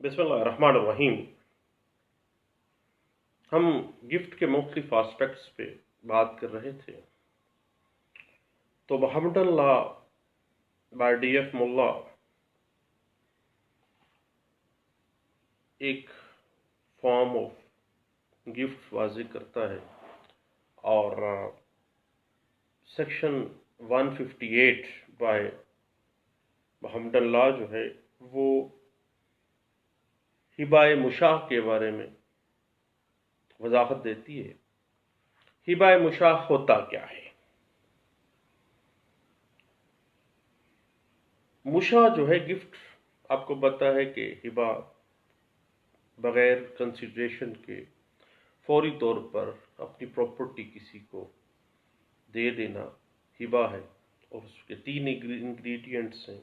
بسم اللہ الرحمن الرحیم۔ ہم گفٹ کے مختلف آسپیکٹس پہ بات کر رہے تھے، تو محمد اللہ بائی ڈی ایف ملا ایک فارم آف گفٹ واضح کرتا ہے، اور سیکشن 158 بائی محمد اللہ جو ہے وہ ہبہ مشاع کے بارے میں وضاحت دیتی ہے۔ ہبہ مشاع ہوتا کیا ہے؟ مشاع جو ہے گفٹ، آپ کو پتہ ہے کہ ہبہ بغیر کنسیڈریشن کے فوری طور پر اپنی پراپرٹی کسی کو دے دینا ہبہ ہے، اور اس کے 3 انگریڈینٹس ہیں: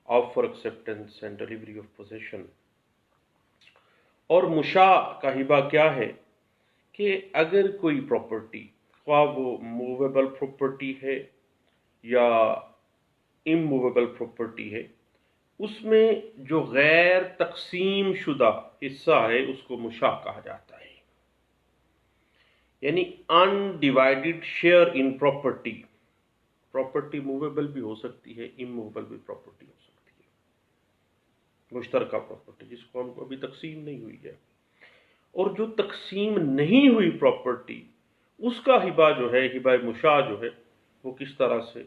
offer, acceptance and delivery of position. اور مشاع کا ہبہ کیا ہے کہ اگر کوئی پراپرٹی، خواہ وہ موویبل پراپرٹی ہے یا اموویبل پراپرٹی ہے، اس میں جو غیر تقسیم شدہ حصہ ہے اس کو مشاع کہا جاتا ہے، یعنی undivided share in property. Property movable بھی ہو سکتی ہے، اموویبل بھی پراپرٹی ہو سکتی ہے، مشترکہ پراپرٹی جس کو ہم کو ابھی تقسیم نہیں ہوئی ہے۔ اور جو تقسیم نہیں ہوئی پراپرٹی، اس کا ہبہ جو ہے، ہبہ مشاع جو ہے، وہ کس طرح سے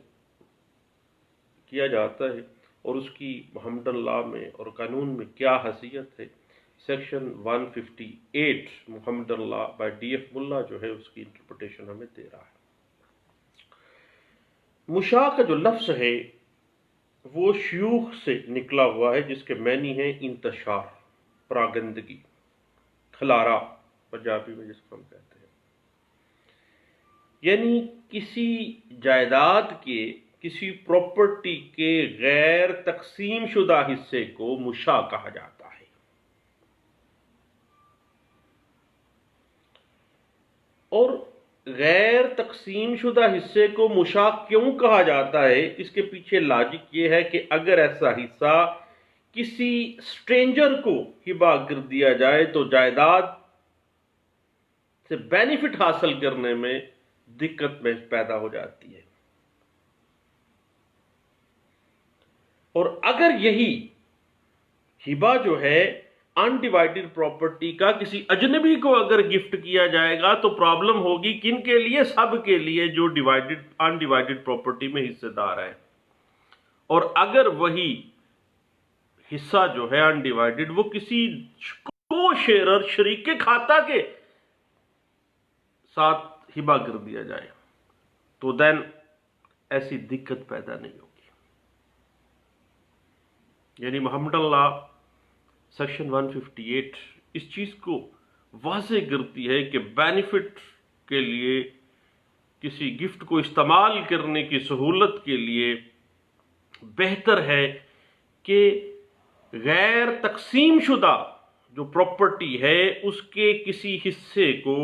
کیا جاتا ہے، اور اس کی محمد اللہ میں اور قانون میں کیا حیثیت ہے، section 158 Mohammedan law by D F Mulla جو ہے اس کی انٹرپریٹیشن ہمیں دے رہا ہے۔ مشاع کا جو لفظ ہے وہ شیوخ سے نکلا ہوا ہے، جس کے معنی ہے انتشار، پراگندگی، کھلارا پنجابی میں جس کو ہم کہتے ہیں، یعنی کسی جائیداد کے، کسی پراپرٹی کے غیر تقسیم شدہ حصے کو مشاع کہا جاتا ہے۔ اور غیر تقسیم شدہ حصے کو مشاع کیوں کہا جاتا ہے، اس کے پیچھے لاجک یہ ہے کہ اگر ایسا حصہ کسی اسٹرینجر کو ہبہ کر دیا جائے تو جائیداد سے بینیفٹ حاصل کرنے میں دقت پیدا ہو جاتی ہے، اور اگر یہی ہبہ جو ہے انڈیوائیڈڈ پراپرٹی کا کسی اجنبی کو اگر گفٹ کیا جائے گا تو پرابلم ہوگی کن کے لیے؟ سب کے لیے جو انڈیوائیڈڈ پراپرٹی میں حصے دار ہے۔ اور اگر وہی حصہ جو ہے انڈیوائیڈڈ وہ کسی کو شیئرر، شریک کھاتہ کے ساتھ ہبہ کر دیا جائے تو دین ایسی دقت پیدا نہیں ہوگی۔ یعنی محمد اللہ سیکشن 158 اس چیز کو واضح کرتی ہے کہ بینیفٹ کے لیے، کسی گفٹ کو استعمال کرنے کی سہولت کے لیے بہتر ہے کہ غیر تقسیم شدہ جو پراپرٹی ہے اس کے کسی حصے کو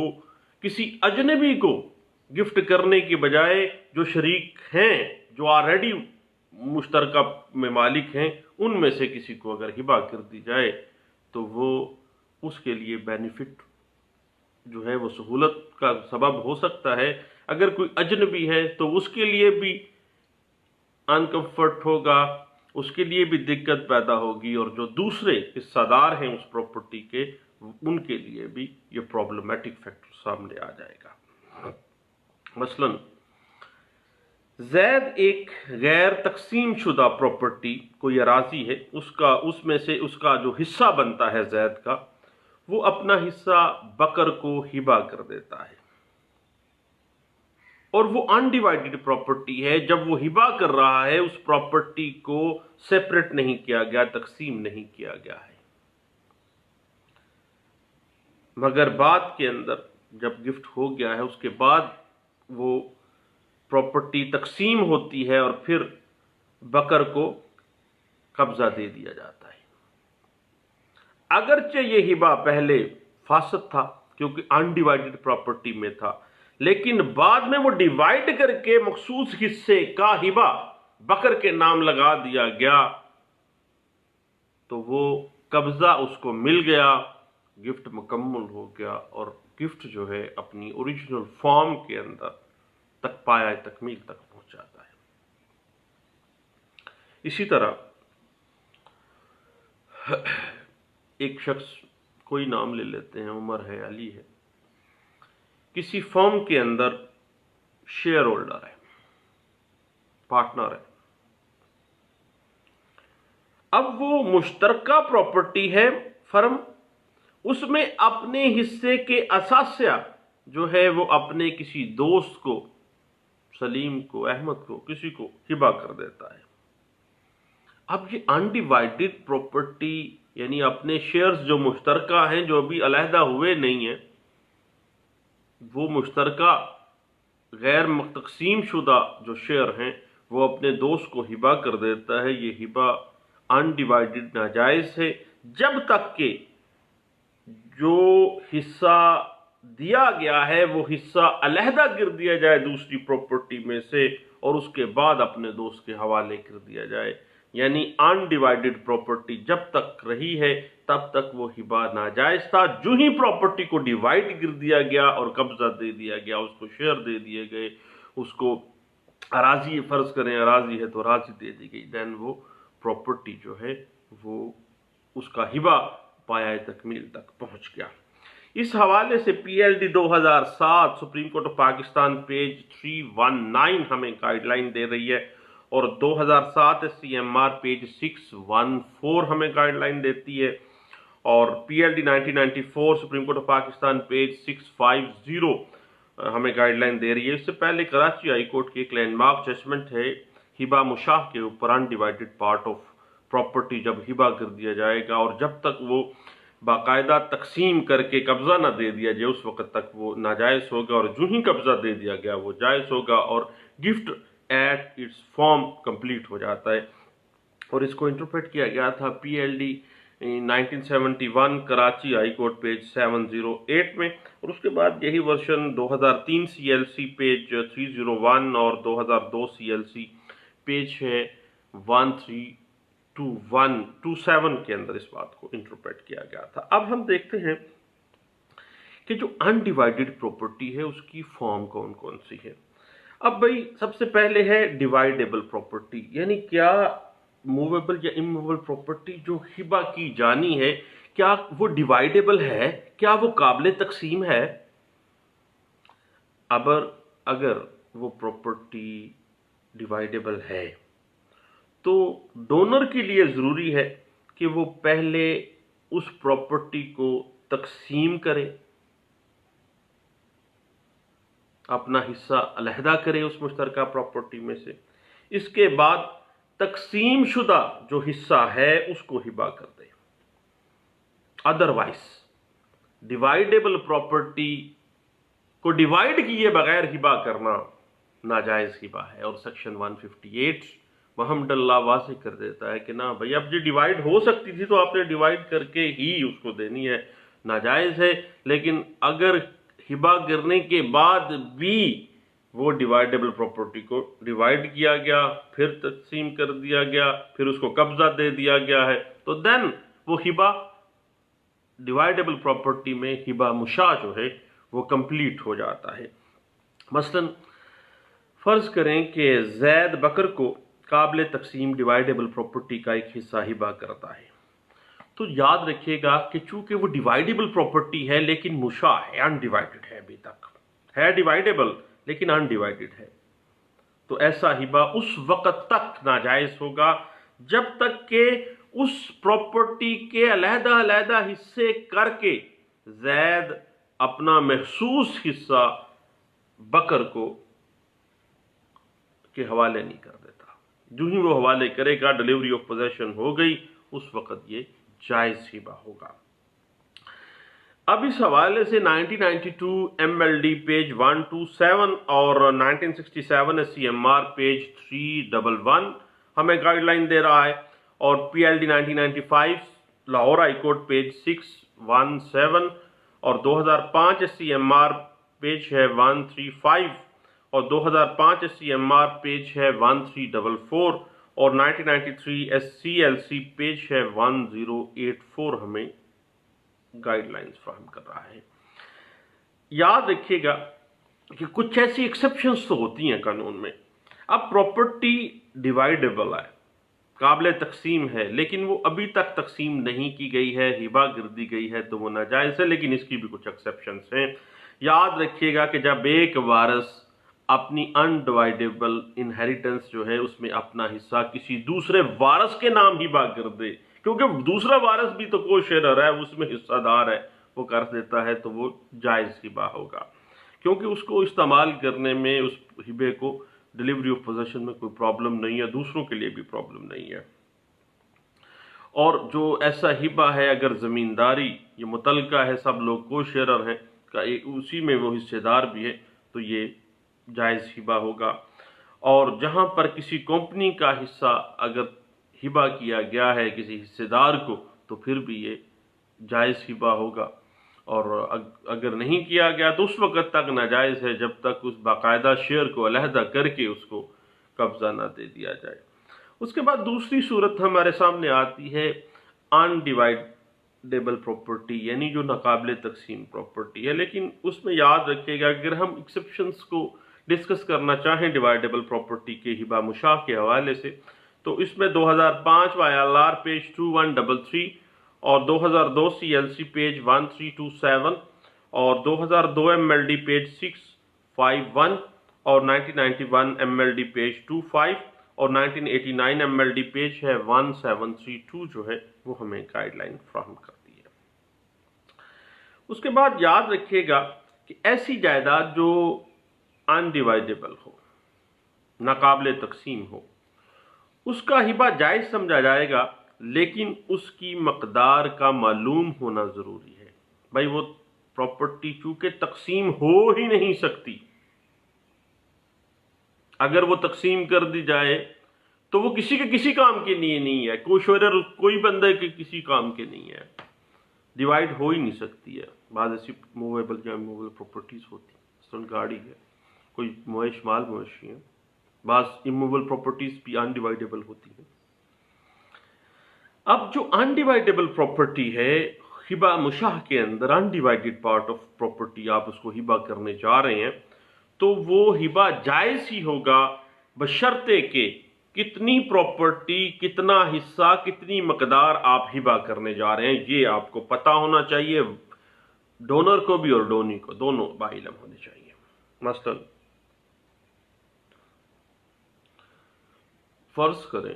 کسی اجنبی کو گفٹ کرنے کی بجائے جو شریک ہیں، جو آلریڈی مشترکہ میں مالک ہیں، ان میں سے کسی کو اگر ہبہ کر دی جائے تو وہ اس کے لیے بینیفٹ جو ہے وہ سہولت کا سبب ہو سکتا ہے۔ اگر کوئی اجنبی ہے تو اس کے لیے بھی انکمفرٹ ہوگا، اس کے لیے بھی دقت پیدا ہوگی، اور جو دوسرے حصہ دار ہیں اس پراپرٹی کے، ان کے لیے بھی یہ پرابلمٹک فیکٹر سامنے آ جائے گا۔ مثلا زید ایک غیر تقسیم شدہ پراپرٹی، کوئی اراضی ہے، اس میں سے اس کا جو حصہ بنتا ہے زید کا، وہ اپنا حصہ بکر کو ہبہ کر دیتا ہے، اور وہ انڈیوائیڈڈ پراپرٹی ہے۔ جب وہ ہبہ کر رہا ہے اس پراپرٹی کو سیپریٹ نہیں کیا گیا، تقسیم نہیں کیا گیا ہے، مگر بعد کے اندر جب گفٹ ہو گیا ہے اس کے بعد وہ پراپرٹی تقسیم ہوتی ہے اور پھر بکر کو قبضہ دے دیا جاتا ہے۔ اگرچہ یہ ہبہ پہلے فاسد تھا کیونکہ انڈیوائیڈڈ پراپرٹی میں تھا، لیکن بعد میں وہ ڈیوائیڈ کر کے مخصوص حصے کا ہبہ بکر کے نام لگا دیا گیا، تو وہ قبضہ اس کو مل گیا، گفٹ مکمل ہو گیا اور گفٹ جو ہے اپنی اوریجنل فارم کے اندر تک پایہ تکمیل تک پہنچ جاتا ہے۔ اسی طرح ایک شخص، کوئی نام لے لیتے ہیں، عمر ہے، علی ہے، کسی فرم کے اندر شیئر ہولڈر ہے، پارٹنر ہے۔ اب وہ مشترکہ پراپرٹی ہے فرم، اس میں اپنے حصے کے اثاثیہ جو ہے وہ اپنے کسی دوست کو، سلیم کو، احمد کو، کسی کو ہبہ کر دیتا ہے۔ اب یہ انڈیوائیڈڈ پراپرٹی یعنی اپنے شیئرز جو مشترکہ ہیں، جو ابھی علیحدہ ہوئے نہیں ہیں، وہ مشترکہ غیر تقسیم شدہ جو شیئر ہیں وہ اپنے دوست کو ہبہ کر دیتا ہے۔ یہ ہبہ انڈیوائیڈڈ ناجائز ہے جب تک کہ جو حصہ دیا گیا ہے وہ حصہ علیحدہ کر دیا جائے دوسری پراپرٹی میں سے اور اس کے بعد اپنے دوست کے حوالے کر دیا جائے۔ یعنی انڈیوائیڈڈ پراپرٹی جب تک رہی ہے تب تک وہ ہبہ ناجائز تھا۔ جو ہی پراپرٹی کو ڈیوائیڈ کر دیا گیا اور قبضہ دے دیا گیا، اس کو شیئر دے دیے گئے، اس کو اراضی، فرض کریں اراضی ہے تو اراضی دے دی گئی، دین وہ پراپرٹی جو ہے وہ اس کا ہبہ پایہ تکمیل تک پہنچ گیا۔ اس حوالے سے پی L D 2007 supreme court of Pakistan page 319 ہمیں گائیڈ لائن دے رہی ہے، اور 2007 سی ایم آر پیج 614 ہمیں گائیڈ لائن دیتی ہے، اور پی L D 1994 supreme court of Pakistan page 650 ہمیں گائیڈ لائن دے رہی ہے۔ اس سے پہلے کراچی ہائی کورٹ کی ایک لینڈ مارک ججمنٹ ہے ہبہ مشاہ کے اوپر، انڈیوائیڈڈ پارٹ آف پراپرٹی جب ہبہ کر دیا جائے گا اور جب تک وہ باقاعدہ تقسیم کر کے قبضہ نہ دے دیا جائے اس وقت تک وہ ناجائز ہوگا، اور جو ہی قبضہ دے دیا گیا وہ جائز ہوگا اور gift at its form complete ہو جاتا ہے۔ اور اس کو انٹرپریٹ کیا گیا تھا P L D 1971 Karachi high court page 708 میں، اور اس کے بعد یہی version 2003 C L C page 301 اور 2002 سی ایل سی پیج ہے 1327 کے اندر اس بات کو انٹرپریٹ کیا گیا تھا۔ اب ہم دیکھتے ہیں کہ جو انڈیوائیڈڈ پراپرٹی ہے اس کی فارم کون کون سی ہے۔ اب بھئی سب سے پہلے ہے ڈیوائیڈیبل پراپرٹی، یعنی کیا موویبل یا اموویبل پراپرٹی جو ہبہ کی جانی ہے کیا وہ ڈیوائیڈیبل ہے، کیا وہ قابل تقسیم ہے۔ اگر وہ پراپرٹی ڈیوائیڈیبل ہے تو ڈونر کے لیے ضروری ہے کہ وہ پہلے اس پراپرٹی کو تقسیم کرے، اپنا حصہ علیحدہ کرے اس مشترکہ پراپرٹی میں سے، اس کے بعد تقسیم شدہ جو حصہ ہے اس کو ہبہ کر دے۔ ادروائز ڈیوائیڈیبل پراپرٹی کو ڈیوائیڈ کیے بغیر ہبہ کرنا ناجائز ہبہ ہے، اور سیکشن 158 محمد اللہ واضح کر دیتا ہے کہ نہ بھئی اب جو ڈیوائیڈ ہو سکتی تھی تو آپ نے ڈیوائیڈ کر کے ہی اس کو دینی ہے، ناجائز ہے۔ لیکن اگر ہبہ کرنے کے بعد بھی وہ ڈیوائیڈیبل پراپرٹی کو ڈیوائیڈ کیا گیا، پھر تقسیم کر دیا گیا، پھر اس کو قبضہ دے دیا گیا ہے، تو دین وہ ہبہ ڈیوائیڈیبل پراپرٹی میں ہبہ مشاہ جو ہے وہ کمپلیٹ ہو جاتا ہے۔ مثلا فرض کریں کہ زید بکر کو قابل تقسیم ڈیوائیڈیبل پراپرٹی کا ایک حصہ ہبہ کرتا ہے، تو یاد رکھیے گا کہ چونکہ وہ ڈیوائیڈیبل پراپرٹی ہے لیکن مشاہ ہے، انڈیوائیڈڈ ہے، ابھی تک ہے ڈیوائیڈیبل لیکن انڈیوائیڈڈ ہے، تو ایسا ہبہ اس وقت تک ناجائز ہوگا جب تک کہ اس پراپرٹی کے علیحدہ علیحدہ حصے کر کے زید اپنا محسوس حصہ بکر کو کے حوالے نہیں کر دیتا۔ جو ہی وہ حوالے کرے گا، ڈیلیوری آف پوزیشن ہو گئی، اس وقت یہ جائز ہبہ ہوگا۔ اب اس حوالے سے 1992 ایم ایل ڈی پیج 127 اور 1967 سی ایم آر پیج 311 ہمیں گائیڈ لائن دے رہا ہے، اور پی L D 1995 Lahore high court page 617 اور 2005 سی ایم آر پیج ہے 135 اور 2005 سی ایم آر پیج ہے 1344 اور 1993 SCLC پیج ہے 1084 ہمیں گائیڈ لائنز فراہم کر رہا ہے۔ یاد رکھیے گا کہ کچھ ایسی ایکسیپشنز تو ہوتی ہیں قانون میں۔ اب پراپرٹی ڈیوائیڈیبل ہے، قابل تقسیم ہے، لیکن وہ ابھی تک تقسیم نہیں کی گئی ہے، ہبہ کر دی گئی ہے، تو وہ ناجائز ہے، لیکن اس کی بھی کچھ ایکسیپشنز ہیں۔ یاد رکھیے گا کہ جب ایک وارث اپنی انڈیوائیڈیبل انہیریٹنس جو ہے اس میں اپنا حصہ کسی دوسرے وارث کے نام ہبہ کر دے، کیونکہ دوسرا وارث بھی تو کو شیئرر ہے، اس میں حصہ دار ہے، وہ کر دیتا ہے، تو وہ جائز ہبہ ہوگا، کیونکہ اس کو استعمال کرنے میں، اس ہبے کو ڈیلیوری آف پوزیشن میں کوئی پرابلم نہیں ہے، دوسروں کے لیے بھی پرابلم نہیں ہے۔ اور جو ایسا ہبہ ہے اگر زمینداری یہ متعلقہ ہے، سب لوگ کو شیئرر ہیں، اسی میں وہ حصے دار بھی ہے، تو یہ جائز ہبہ ہوگا۔ اور جہاں پر کسی کمپنی کا حصہ اگر ہبہ کیا گیا ہے کسی حصے دار کو، تو پھر بھی یہ جائز ہبہ ہوگا، اور اگر نہیں کیا گیا تو اس وقت تک ناجائز ہے جب تک اس باقاعدہ شیئر کو علیحدہ کر کے اس کو قبضہ نہ دے دیا جائے۔ اس کے بعد دوسری صورت ہمارے سامنے آتی ہے ان ڈیوائیڈیبل پراپرٹی، یعنی جو ناقابل تقسیم پراپرٹی ہے، لیکن اس میں یاد رکھیے گا اگر ہم ایکسیپشنز کو ڈسکس کرنا چاہیں ڈیوائیڈیبل پراپرٹی کے ہبہ مشاع کے حوالے سے، تو اس میں 2005 ILR پیج 2133 اور 2002 CLC پیج 1327 اور 2002 MLD پیج 651 اور 1991 MLD پیج 25 اور 1989 MLD پیج ہے 1732 جو ہے وہ ہمیں گائیڈ لائن فراہم کرتی ہے۔ اس کے بعد یاد رکھیے گا کہ ایسی جائیداد جو انڈیوائیڈیبل ہو، ناقابل تقسیم ہو، اس کا ہبہ جائز سمجھا جائے گا، لیکن اس کی مقدار کا معلوم ہونا ضروری ہے۔ بھائی وہ پراپرٹی چونکہ تقسیم ہو ہی نہیں سکتی، اگر وہ تقسیم کر دی جائے تو وہ کسی کے کسی کام کے لیے نہیں ہے، کوئی شیئرر کوئی بندے کے کسی کام کے نہیں ہے، ڈیوائیڈ ہو ہی نہیں سکتی ہے۔ بعض ایسی موویبل یا موویبل پراپرٹیز ہوتی ہیں، مثلاً گاڑی ہے، کوئی مویش مال مویشی ہیں، بعض اموویبل پراپرٹیز بھی انڈیوائیڈیبل ہوتی ہیں۔ اب جو انڈیوائیڈیبل پراپرٹی ہے، ہبہ مشاع کے اندر انڈیوائیڈیڈ پارٹ آف پراپرٹی آپ اس کو ہبہ کرنے جا رہے ہیں، تو وہ ہبہ جائز ہی ہوگا بشرطے کہ کتنی پراپرٹی، کتنا حصہ، کتنی مقدار آپ ہبہ کرنے جا رہے ہیں یہ آپ کو پتہ ہونا چاہیے، ڈونر کو بھی اور ڈونی کو، دونوں باعلم ہونے چاہیے۔ مثلا فرض کریں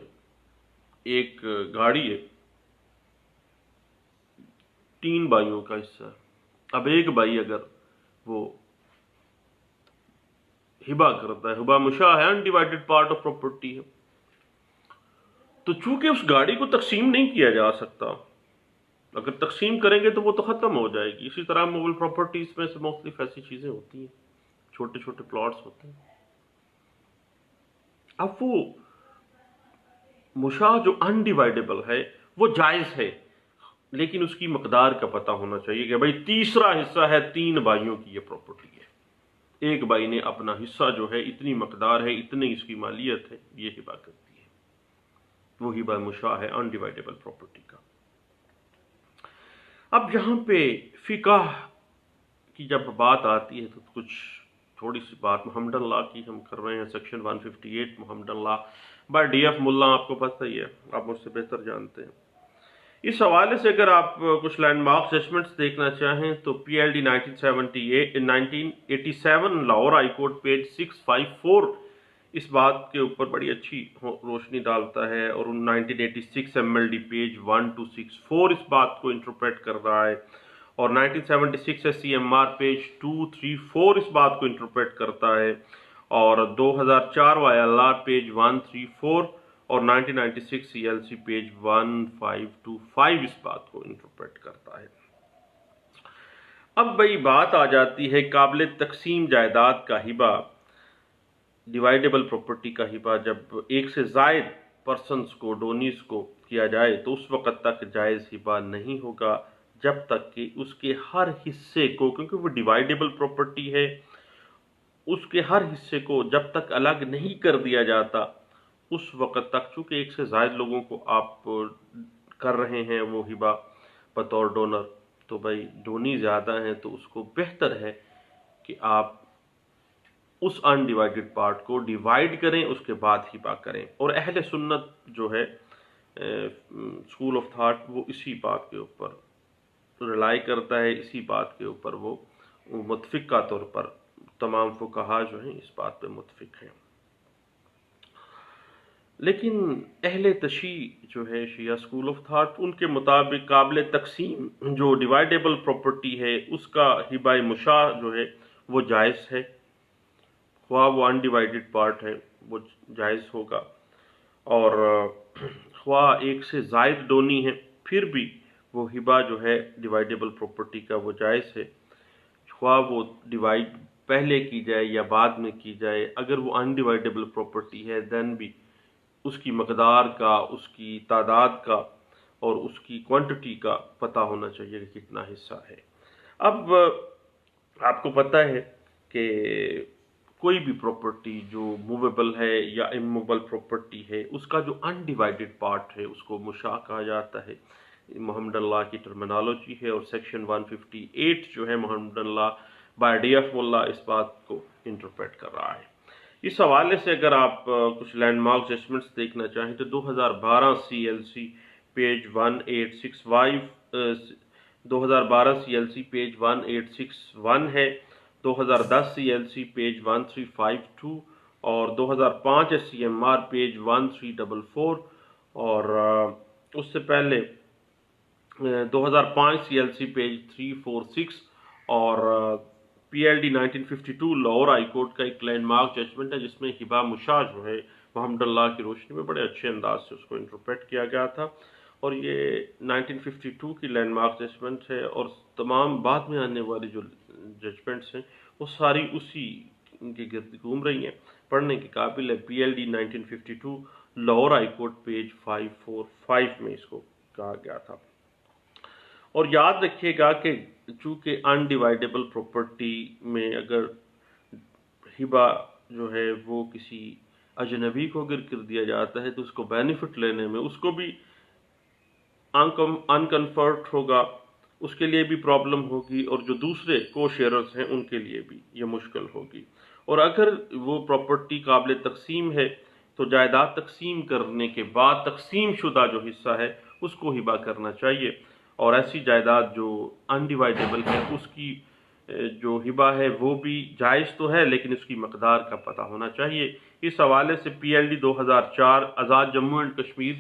ایک گاڑی ہے، 3 بھائیوں کا حصہ ہے، اب ایک بھائی اگر وہ ہبہ کرتا ہے، ہبہ مشاع ہے، انڈیوائیڈڈ پارٹ آف پراپرٹی ہے، تو چونکہ اس گاڑی کو تقسیم نہیں کیا جا سکتا، اگر تقسیم کریں گے تو وہ تو ختم ہو جائے گی۔ اسی طرح موبل پراپرٹیز میں سے مختلف ایسی چیزیں ہوتی ہیں، چھوٹے چھوٹے پلاٹس ہوتے ہیں۔ اب وہ مشاع جو انڈیوائیڈیبل ہے وہ جائز ہے، لیکن اس کی مقدار کا پتہ ہونا چاہیے کہ بھائی تیسرا حصہ ہے، 3 بھائیوں کی یہ پراپرٹی ہے، ایک بھائی نے اپنا حصہ جو ہے اتنی مقدار ہے، اتنی اس کی مالیت ہے، یہ ہبہ کرتی ہے، وہ ہبہ مشاع ہے انڈیوائیڈیبل پراپرٹی کا۔ اب یہاں پہ فقہ کی جب بات آتی ہے تو کچھ تھوڑی سی بات محمدن لا کی ہم کر رہے ہیں، section 158 Mohammedan law by D F Mulla, آپ کو پتہ ہی ہے، آپ مجھ سے بہتر جانتے ہیں۔ اس حوالے سے اگر آپ کچھ لینڈ مارک ججمنٹس دیکھنا چاہیں تو پی L D 1987 Lahore high court page 654 اس بات کے اوپر بڑی اچھی روشنی ڈالتا ہے، اور 1986 ایم ایل ڈی پیج 1264 اس بات کو انٹرپریٹ کر رہا ہے، اور 1976 S C M R page 234 اس بات کو انٹرپریٹ کرتا ہے، اور 2004 وائی ایل آر پیج 134 اور 1996 سی ایل سی پیج 1525 اس بات کو انٹرپریٹ کرتا ہے۔ اب بھئی بات آ جاتی ہے قابل تقسیم جائیداد کا ہبہ، ڈیوائیڈیبل پراپرٹی کا ہبہ جب ایک سے زائد پرسنز کو، ڈونیز کو کیا جائے تو اس وقت تک جائز ہبہ نہیں ہوگا جب تک کہ اس کے ہر حصے کو، کیونکہ وہ ڈیوائیڈیبل پراپرٹی ہے، اس کے ہر حصے کو جب تک الگ نہیں کر دیا جاتا اس وقت تک، چونکہ ایک سے زائد لوگوں کو آپ کر رہے ہیں وہ ہبہ بطور ڈونر، تو بھائی ڈونی زیادہ ہیں تو اس کو بہتر ہے کہ آپ اس ان ڈیوائیڈڈ پارٹ کو ڈیوائیڈ کریں، اس کے بعد ہبہ کریں۔ اور اہل سنت جو ہے اسکول آف تھاٹ، وہ اسی بات کے اوپر رلائی کرتا ہے، اسی بات کے اوپر وہ متفقہ طور پر تمام فقہا جو ہیں اس بات پہ متفق ہیں۔ لیکن اہل تشیع جو ہے شیعہ اسکول آف تھاٹ، ان کے مطابق قابل تقسیم جو ڈیوائیڈیبل پراپرٹی ہے اس کا ہبہ مشاع جو ہے وہ جائز ہے، خواہ وہ انڈیوائیڈڈ پارٹ ہے وہ جائز ہوگا، اور خواہ ایک سے زائد ڈونی ہے پھر بھی وہ ہبہ جو ہے ڈیوائیڈیبل پراپرٹی کا وہ جائز ہے، خواہ وہ ڈیوائیڈ پہلے کی جائے یا بعد میں کی جائے۔ اگر وہ انڈیوائیڈیبل پراپرٹی ہے دین بھی اس کی مقدار کا، اس کی تعداد کا اور اس کی کوانٹٹی کا پتہ ہونا چاہیے کہ کتنا حصہ ہے۔ اب آپ کو پتہ ہے کہ کوئی بھی پراپرٹی جو موویبل ہے یا اموویبل پراپرٹی ہے، اس کا جو انڈیوائیڈڈ پارٹ ہے اس کو مشاع کہا جاتا ہے، محمد اللہ کی ٹرمینالوجی ہے، اور سیکشن 158 جو ہے محمد اللہ بائی ڈی ایف ملا اس بات کو انٹرپریٹ کر رہا ہے۔ اس حوالے سے اگر آپ کچھ لینڈ مارک ججمنٹس دیکھنا چاہیں تو 2012 C L C page 1865 2012 C L C page 1861 ہے، 2010 سی ایل سی پیج 1352 اور 2005 S C M R page 1344 اور اس سے پہلے 2005 سی ایل سی پیج 346 اور پی L D 1952 Lahore high court کا ایک لینڈ مارک ججمنٹ ہے جس میں ہبہ مشاع جو ہے محمد اللہ کی روشنی میں بڑے اچھے انداز سے اس کو انٹرپریٹ کیا گیا تھا، اور یہ 1952 کی لینڈ مارک ججمنٹ ہے، اور تمام بعد میں آنے والی جو ججمنٹس ہیں وہ ساری اسی کے گرد گھوم رہی ہیں، پڑھنے کے قابل ہے۔ پی L D 1952 Lahore high court page 545 میں اس کو کہا گیا تھا۔ اور یاد رکھیے گا کہ چونکہ انڈیوائیڈیبل پراپرٹی میں اگر ہبہ جو ہے وہ کسی اجنبی کو اگر کر دیا جاتا ہے تو اس کو بینیفٹ لینے میں اس کو بھی انکمفرٹ ہوگا، اس کے لیے بھی پرابلم ہوگی، اور جو دوسرے کو شیئرز ہیں ان کے لیے بھی یہ مشکل ہوگی۔ اور اگر وہ پراپرٹی قابل تقسیم ہے تو جائیداد تقسیم کرنے کے بعد تقسیم شدہ جو حصہ ہے اس کو ہبہ کرنا چاہیے، اور ایسی جائیداد جو انڈیوائیڈیبل ہے اس کی جو ہبہ ہے وہ بھی جائز تو ہے لیکن اس کی مقدار کا پتہ ہونا چاہیے۔ اس حوالے سے پی L D 2004 Azad Jammu and Kashmir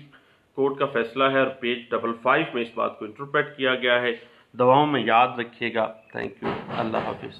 court کا فیصلہ ہے، اور پیج 55 میں اس بات کو انٹرپریٹ کیا گیا ہے۔ دعاؤں میں یاد رکھیے گا۔ تھینک یو، اللہ حافظ۔